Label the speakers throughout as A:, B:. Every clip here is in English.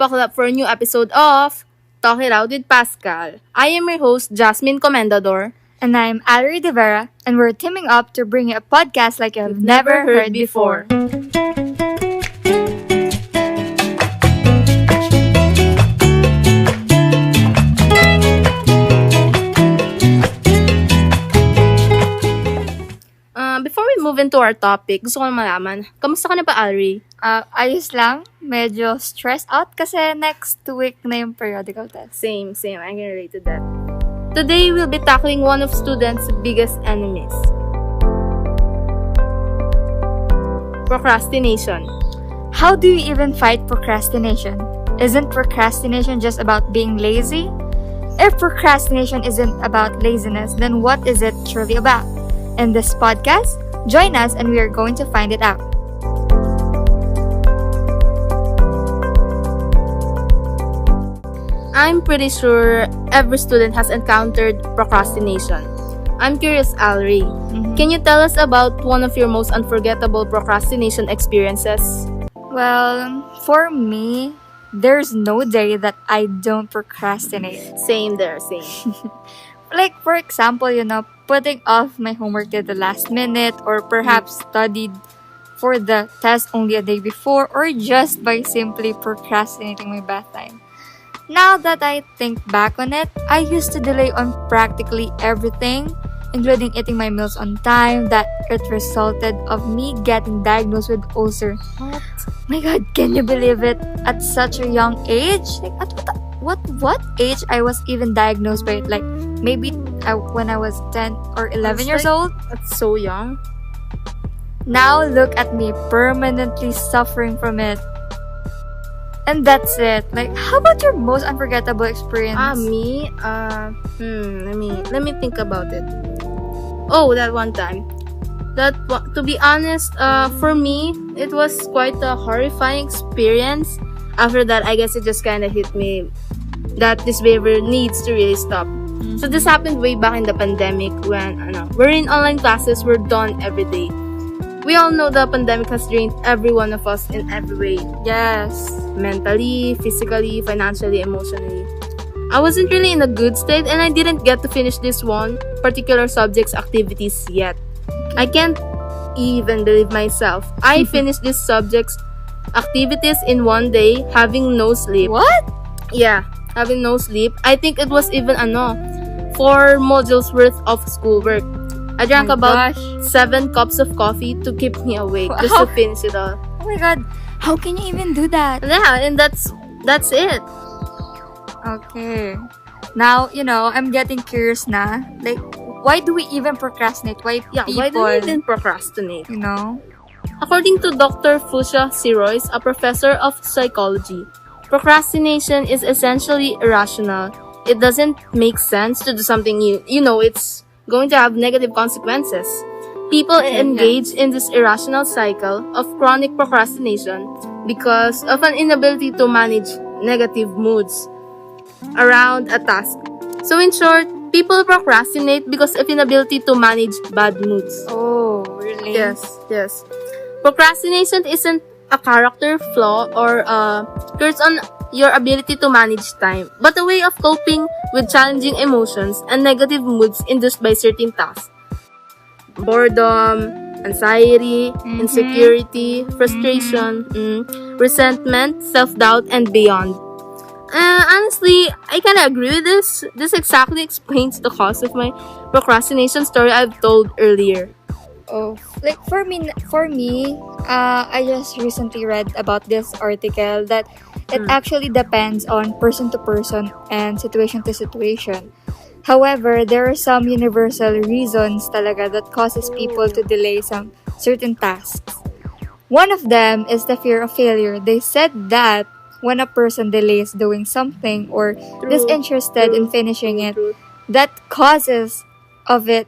A: buckle up for a new episode of Talk It Out with Pascal. I am your host, Jasmine Comendador.
B: And I'm Alrei, Vera, and we're teaming up to bring you a podcast like you've never heard before.
A: Before we move into our topic, gusto ko na malaman, kamusta ka na ba, Alrei?
B: Ayos lang. Medyo stressed out kasi next week na yung periodical test.
A: Same. I can relate to that. Today, we'll be tackling one of students' biggest enemies. Procrastination.
B: How do you even fight procrastination? Isn't procrastination just about being lazy? If procrastination isn't about laziness, then what is it truly about? In this podcast, join us and we are going to find it out.
A: I'm pretty sure every student has encountered procrastination. I'm curious, Alrei. Can you tell us about one of your most unforgettable procrastination experiences?
B: Well, for me, there's no day that I don't procrastinate.
A: Same.
B: Like, for example, putting off my homework to the last minute, or perhaps studied for the test only a day before, or just by simply procrastinating my bath time. Now that I think back on it, I used to delay on practically everything, including eating my meals on time, that it resulted of me getting diagnosed with ulcer.
A: What?
B: My God, can you believe it? At such a young age? Like, at what age I was even diagnosed by it? Like, maybe when I was 10 or 11 years old?
A: That's so young.
B: Now look at me, permanently suffering from it. And that's it. Like, how about your most unforgettable experience?
A: Me? Let me think about it. Oh, that one time. To be honest, for me, it was quite a horrifying experience. After that, I guess it just kind of hit me that this behavior needs to really stop. So this happened way back in the pandemic when wherein online classes were done every day. We all know the pandemic has drained every one of us in every way.
B: Yes.
A: Mentally, physically, financially, emotionally. I wasn't really in a good state and I didn't get to finish this one particular subject's activities yet. I can't even believe myself. I finished this subject's activities in one day, having no sleep.
B: What?
A: Yeah, having no sleep. I think it was even 4 modules worth of schoolwork. I drank about 7 cups of coffee to keep me awake just to finish it all.
B: Oh my God, how can you even do that?
A: Yeah, and that's it.
B: Okay. Now, I'm getting curious na. Like, why do we even procrastinate? Why do we even
A: procrastinate?
B: According
A: to Dr. Fusha Sirois, a professor of psychology, procrastination is essentially irrational. It doesn't make sense to do something it's going to have negative consequences. People engage in this irrational cycle of chronic procrastination because of an inability to manage negative moods around a task. So in short, people procrastinate because of inability to manage bad moods.
B: Oh, really?
A: Yes. Procrastination isn't a character flaw or curse on your ability to manage time, but a way of coping with challenging emotions and negative moods induced by certain tasks. Boredom, anxiety, insecurity, frustration, resentment, self-doubt, and beyond. Honestly, I kind of agree with this. This exactly explains the cause of my procrastination story I've told earlier.
B: Oh, like for me, I just recently read about this article that it actually depends on person to person and situation to situation. However, there are some universal reasons talaga that causes people to delay some certain tasks. One of them is the fear of failure. They said that when a person delays doing something or disinterested in finishing it, that cause of it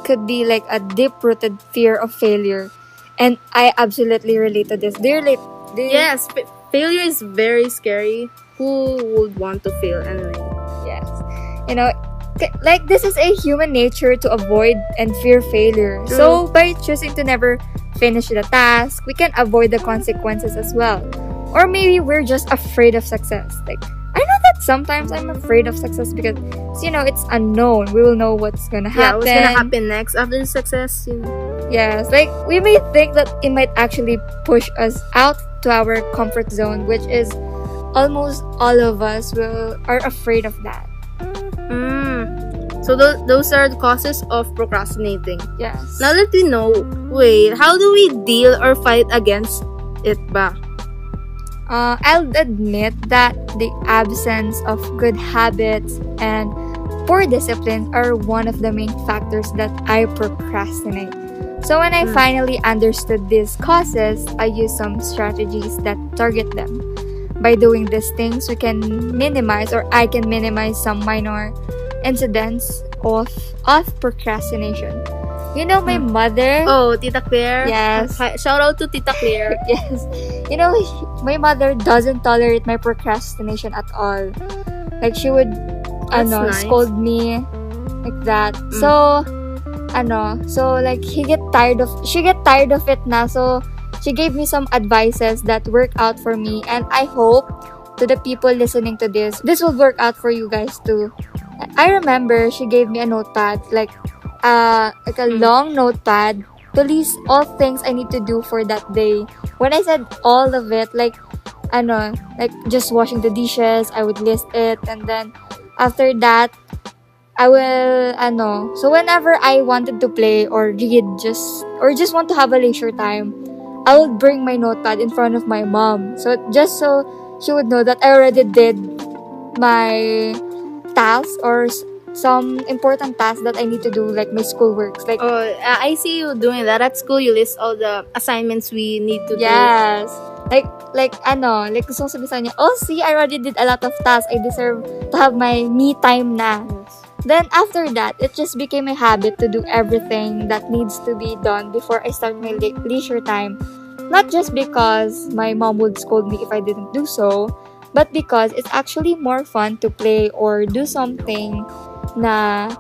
B: could be like a deep-rooted fear of failure. And I absolutely relate to this.
A: Yes, failure is very scary. Who would want to fail anyway?
B: Yes. Like this is a human nature to avoid and fear failure.
A: True.
B: So by choosing to never finish the task, we can avoid the consequences as well. Or maybe we're just afraid of success. Like, I know that sometimes I'm afraid of success because, it's unknown. We will know what's gonna happen.
A: What's gonna happen next after success?
B: Yes, like, we may think that it might actually push us out to our comfort zone, which is almost all of us are afraid of that.
A: So those are the causes of procrastinating.
B: Yes.
A: Now that we know, how do we deal or fight against it ba?
B: I'll admit that the absence of good habits and poor discipline are one of the main factors that I procrastinate. So when I finally understood these causes, I use some strategies that target them. By doing these things, I can minimize some minor incidents of procrastination. My mother.
A: Oh, Tita Claire.
B: Yes.
A: Shout out to Tita Claire.
B: Yes. My mother doesn't tolerate my procrastination at all. Like, she would,
A: Nice.
B: scold me like that. So like, she get tired of it now. So she gave me some advices that work out for me, and I hope to the people listening to this will work out for you guys too. I remember she gave me a notepad, like a long notepad to list all things I need to do for that day. When I said all of it, like just washing the dishes, I would list it, and then after that, I will so whenever I wanted to play or read just want to have a leisure time, I would bring my notepad in front of my mom. So she would know that I already did my tasks or some important tasks that I need to do, like my schoolworks. Like,
A: I see you doing that at school. You list all the assignments we need to do.
B: yes. Like gusto kong sabihin sa kanya, oh, see, I already did a lot of tasks. I deserve to have my me time na.
A: Yes.
B: Then after that, it just became a habit to do everything that needs to be done before I start my leisure time. Not just because my mom would scold me if I didn't do so, but because it's actually more fun to play or do something na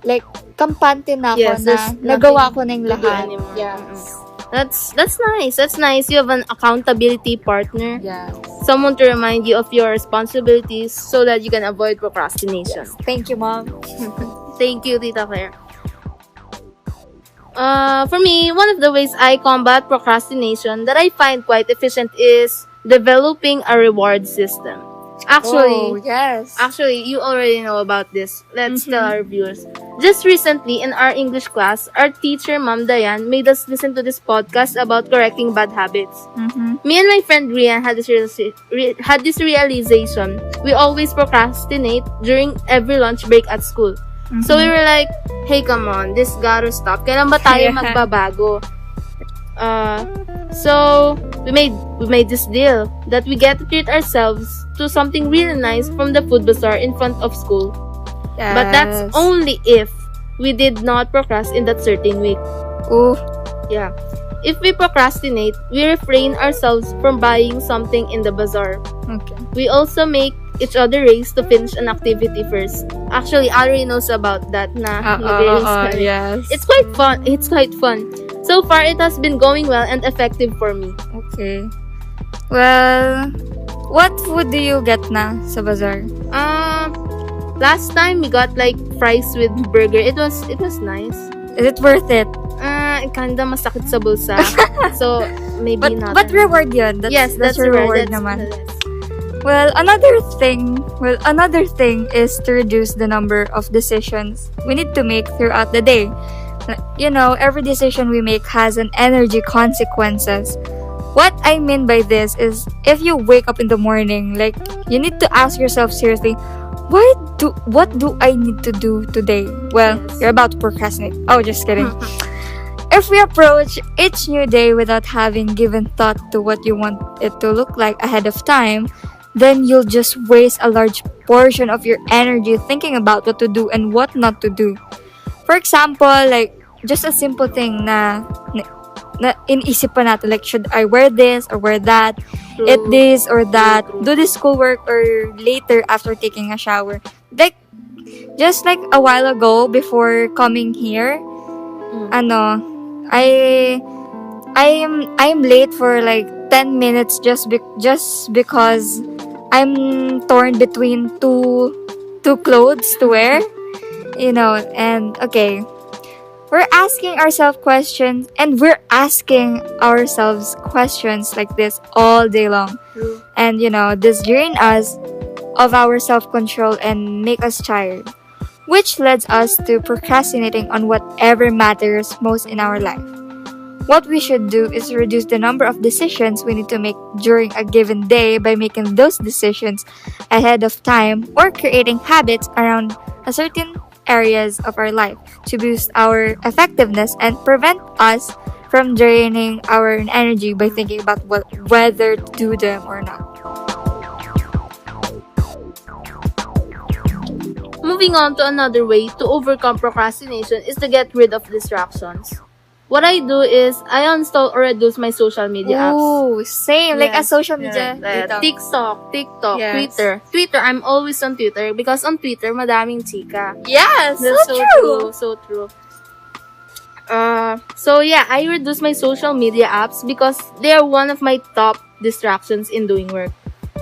B: like kampante na ako,
A: Yes,
B: na
A: there's
B: nagawa ko
A: nothing
B: na yung
A: to do
B: lahat.
A: anymore.
B: Yes.
A: That's nice. That's nice. You have an accountability partner.
B: Yes.
A: Someone to remind you of your responsibilities so that you can avoid procrastination.
B: Thank you, Mom.
A: Thank you, Tita Claire. For me, one of the ways I combat procrastination that I find quite efficient is developing a reward system.
B: Oh, yes.
A: Actually, you already know about this. Let's tell our viewers. Just recently, in our English class, our teacher, Ma'am Dianne, made us listen to this podcast about correcting bad habits. Me and my friend Rian had this realization. We always procrastinate during every lunch break at school. So we were like, hey, come on, this gotta stop. Kailan ba tayo magbabago? So we made this deal that we get to treat ourselves to something really nice from the food bazaar in front of school.
B: Yes.
A: But that's only if we did not procrastinate in that certain week.
B: Ooh.
A: Yeah. If we procrastinate, we refrain ourselves from buying something in the bazaar.
B: Okay.
A: We also make each other race to finish an activity first. Actually, Alrei knows about that na.
B: Yes.
A: It's quite fun. So far, it has been going well and effective for me.
B: Okay. Well, what food do you get na sa bazaar?
A: Last time we got like fries with burger. It was nice.
B: Is it worth it?
A: Kinda masakit sa bulsa. So maybe not.
B: But reward yun. That's reward naman. Well, another thing is to reduce the number of decisions we need to make throughout the day. Every decision we make has an energy consequences. What I mean by this is, if you wake up in the morning, like, you need to ask yourself seriously, what do I need to do today? Well,
A: Yes.
B: You're about to procrastinate. Oh, just kidding. If we approach each new day without having given thought to what you want it to look like ahead of time, then you'll just waste a large portion of your energy thinking about what to do and what not to do. For example, like, just a simple thing na iniisip pa natin, like, should I wear this or wear that,
A: True.
B: eat this or that,
A: True.
B: do this schoolwork or later after taking a shower. Like, just like a while ago before coming here, I am late for like 10 minutes just because I'm torn between two clothes to wear. And okay. We're asking ourselves questions like this all day long.
A: True.
B: And this drain us of our self-control and make us tired, which leads us to procrastinating on whatever matters most in our life. What we should do is reduce the number of decisions we need to make during a given day by making those decisions ahead of time or creating habits around a certain areas of our life to boost our effectiveness and prevent us from draining our energy by thinking about whether to do them or not.
A: Moving on to another way to overcome procrastination is to get rid of distractions. What I do is I uninstall or reduce my social media apps.
B: Oh, same. Like a
A: Yes.
B: social media.
A: TikTok,
B: Yes.
A: Twitter, I'm always on Twitter because on Twitter, madaming chika.
B: Yes,
A: That's
B: so true.
A: So true. So yeah, I reduce my social media apps because they are one of my top distractions in doing work.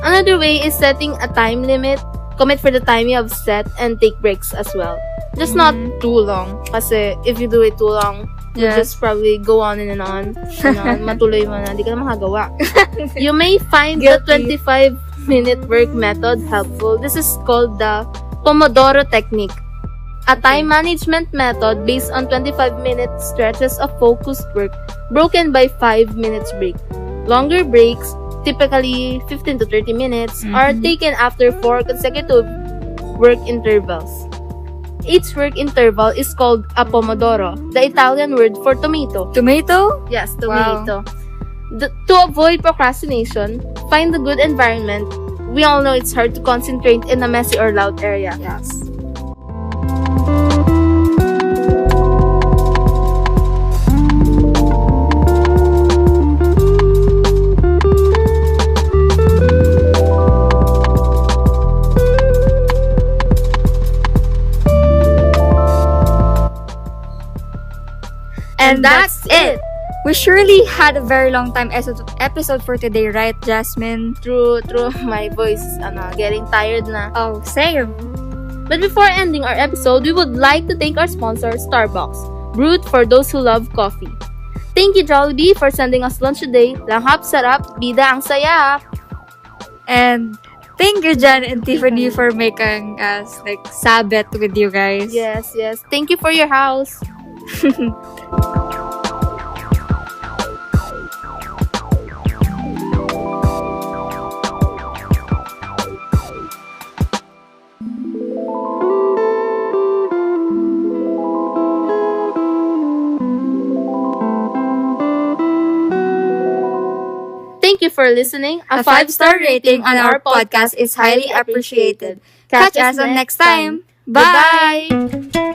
A: Another way is setting a time limit, commit for the time you have set, and take breaks as well. Just not too long. Kasi if you do it too long, you just probably go on and on. Matuloy mo na, di ka na makagawa. You may find the 25-minute work method helpful. This is called the Pomodoro technique, a time management method based on 25-minute stretches of focused work broken by 5 minutes break. Longer breaks, typically 15 to 30 minutes, are taken after 4 consecutive work intervals. Each work interval is called a pomodoro, the Italian word for tomato.
B: Tomato?
A: Yes, tomato. To avoid procrastination, find a good environment. We all know it's hard to concentrate in a messy or loud area.
B: Yes.
A: And that's it.
B: We surely had a very long time episode for today, right, Jasmine?
A: True, my voice is getting tired na.
B: Oh, same.
A: But before ending our episode, we would like to thank our sponsor, Starbucks, brewed for those who love coffee. Thank you, Jollibee, for sending us lunch today. Langhap sarap, bida ang saya.
B: And thank you, Jan and Tiffany, for making us Sabbath with you guys.
A: Yes. Thank you for your house. Thank you for listening.
B: A 5-star rating on our podcast is highly appreciated. Catch us on next time. Bye!
A: Goodbye.